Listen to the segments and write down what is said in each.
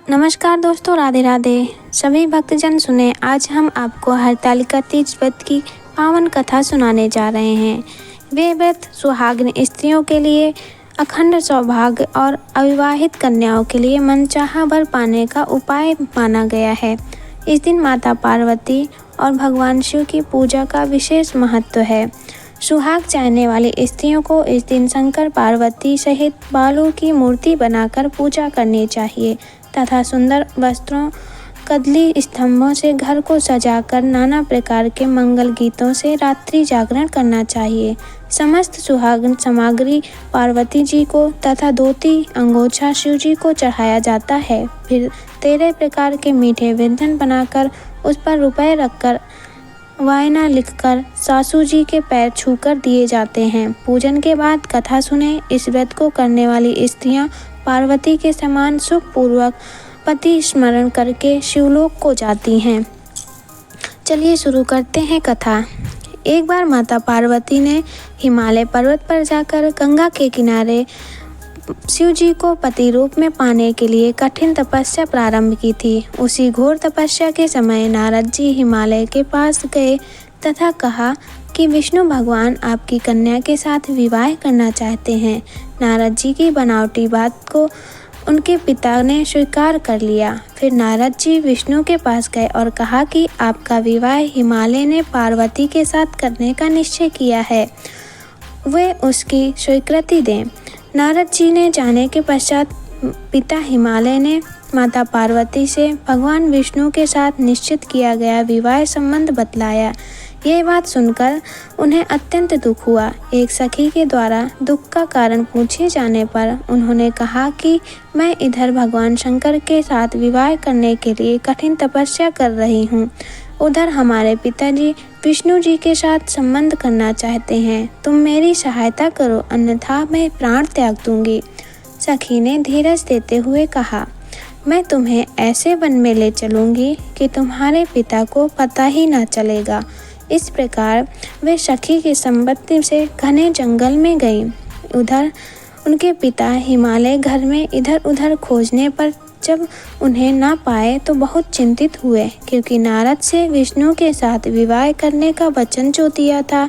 नमस्कार दोस्तों, राधे राधे। सभी भक्तजन सुने, आज हम आपको हरतालिका तीज व्रत की पावन कथा सुनाने जा रहे हैं। वे व्रत सुहागिन स्त्रियों के लिए अखंड सौभाग्य और अविवाहित कन्याओं के लिए मनचाहा वर पाने का उपाय माना गया है। इस दिन माता पार्वती और भगवान शिव की पूजा का विशेष महत्व है। सुहाग चाहने वाली स्त्रियों को इस दिन शंकर पार्वती सहित बालों की मूर्ति बनाकर पूजा करनी चाहिए तथा सुंदर वस्त्रों, कदली स्तंभों से घर को सजाकर नाना प्रकार के मंगल गीतों से रात्रि जागरण करना चाहिए। समस्त सुहागन सामग्री पार्वती जी को तथा धोती अंगोछा शिव जी को चढ़ाया जाता है। फिर 13 प्रकार के मीठे व्यंजन बनाकर उस पर रुपए रखकर वायना लिखकर सासू जी के पैर छूकर दिए जाते हैं। पूजन के बाद कथा सुने। इस व्रत को करने वाली स्त्रियां पार्वती के समान सुखपूर्वक पति स्मरण करके शिवलोक को जाती हैं। चलिए शुरू करते हैं कथा। एक बार माता पार्वती ने हिमालय पर्वत पर जाकर गंगा के किनारे शिव जी को पति रूप में पाने के लिए कठिन तपस्या प्रारंभ की थी। उसी घोर तपस्या के समय नारद जी हिमालय के पास गए तथा कहा कि विष्णु भगवान आपकी कन्या के साथ विवाह करना चाहते हैं। नारद जी की बनावटी बात को उनके पिता ने स्वीकार कर लिया। फिर नारद जी विष्णु के पास गए और कहा कि आपका विवाह हिमालय ने पार्वती के साथ करने का निश्चय किया है, वे उसकी स्वीकृति दें। नारद जी ने जाने के पश्चात पिता हिमालय ने माता पार्वती से भगवान विष्णु के साथ निश्चित किया गया विवाह संबंध बतलाया। यह बात सुनकर उन्हें अत्यंत दुख हुआ। एक सखी के द्वारा दुख का कारण पूछे जाने पर उन्होंने कहा कि मैं इधर भगवान शंकर के साथ विवाह करने के लिए कठिन तपस्या कर रही हूँ, उधर हमारे पिताजी विष्णु जी के साथ संबंध करना चाहते हैं। तुम मेरी सहायता करो, अन्यथा मैं प्राण त्याग दूंगी। सखी ने धीरज देते हुए कहा, मैं तुम्हें ऐसे वन में ले चलूंगी कि तुम्हारे पिता को पता ही ना चलेगा। इस प्रकार वे सखी की संपत्ति से घने जंगल में गईं। उधर उनके पिता हिमालय घर में इधर उधर खोजने पर जब उन्हें ना पाए तो बहुत चिंतित हुए, क्योंकि नारद से विष्णु के साथ विवाह करने का वचन जो दिया था,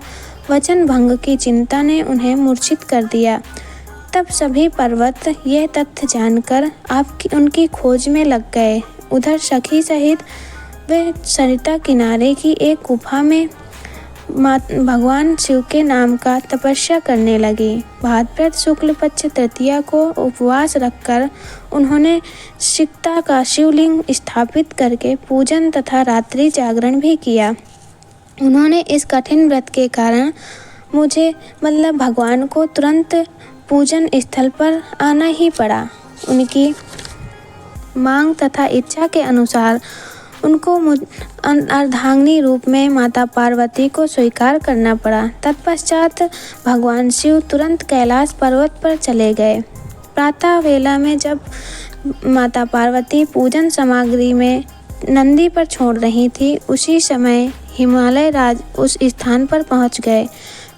वचन भंग की चिंता ने उन्हें मूर्छित कर दिया। तब सभी पर्वत यह तथ्य जानकर उनकी खोज में लग गए। उधर सखी सहित वे सरिता किनारे की एक गुफा में भगवान शिव के नाम का तपस्या करने लगी। भाद्रपद शुक्ल पक्ष तृतीया को उपवास रखकर उन्होंने सिकता का शिवलिंग स्थापित करके पूजन तथा रात्रि जागरण भी किया। उन्होंने इस कठिन व्रत के कारण भगवान को तुरंत पूजन स्थल पर आना ही पड़ा। उनकी मांग तथा इच्छा के अनुसार उनको अर्धांगिनी रूप में माता पार्वती को स्वीकार करना पड़ा। तत्पश्चात भगवान शिव तुरंत कैलाश पर्वत पर चले गए। प्रातः वेला में जब माता पार्वती पूजन सामग्री में नंदी पर छोड़ रही थी, उसी समय हिमालय राज उस स्थान पर पहुंच गए।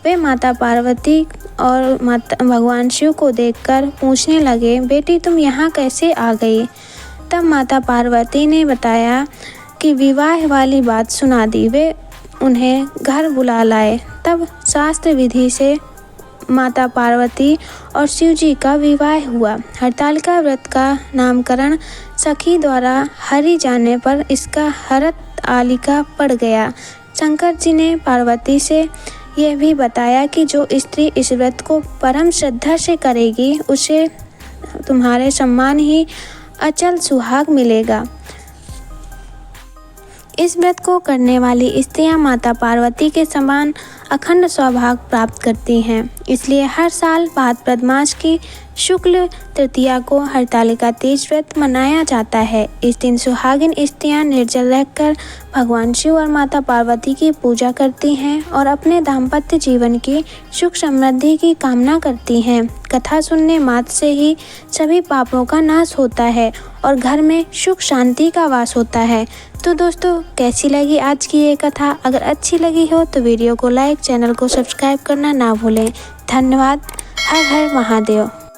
वे माता पार्वती और भगवान शिव को देखकर पूछने लगे, बेटी तुम यहाँ कैसे आ गई? तब माता पार्वती ने बताया कि विवाह वाली बात सुना दी। वे उन्हें घर बुला लाए। तब शास्त्र विधि से माता पार्वती और शिव जी का विवाह हुआ। हरतालिका व्रत का नामकरण सखी द्वारा हरि जाने पर इसका हरतालिका पड़ गया। शंकर जी ने पार्वती से यह भी बताया कि जो स्त्री इस व्रत को परम श्रद्धा से करेगी, उसे तुम्हारे सम्मान ही अचल सुहाग मिलेगा। इस व्रत को करने वाली स्त्रियां माता पार्वती के समान अखंड सौभाग्य प्राप्त करती हैं। इसलिए हर साल भाद्रपद मास की शुक्ल तृतीया को हरतालिका तीज व्रत मनाया जाता है। इस दिन सुहागिन स्त्रियां निर्जल रहकर भगवान शिव और माता पार्वती की पूजा करती हैं और अपने दाम्पत्य जीवन की सुख समृद्धि की कामना करती हैं। कथा सुनने मात्र से ही सभी पापों का नाश होता है और घर में सुख शांति का वास होता है। तो दोस्तों, कैसी लगी आज की ये कथा? अगर अच्छी लगी हो तो वीडियो को लाइक, चैनल को सब्सक्राइब करना ना भूलें। धन्यवाद। हर हर महादेव।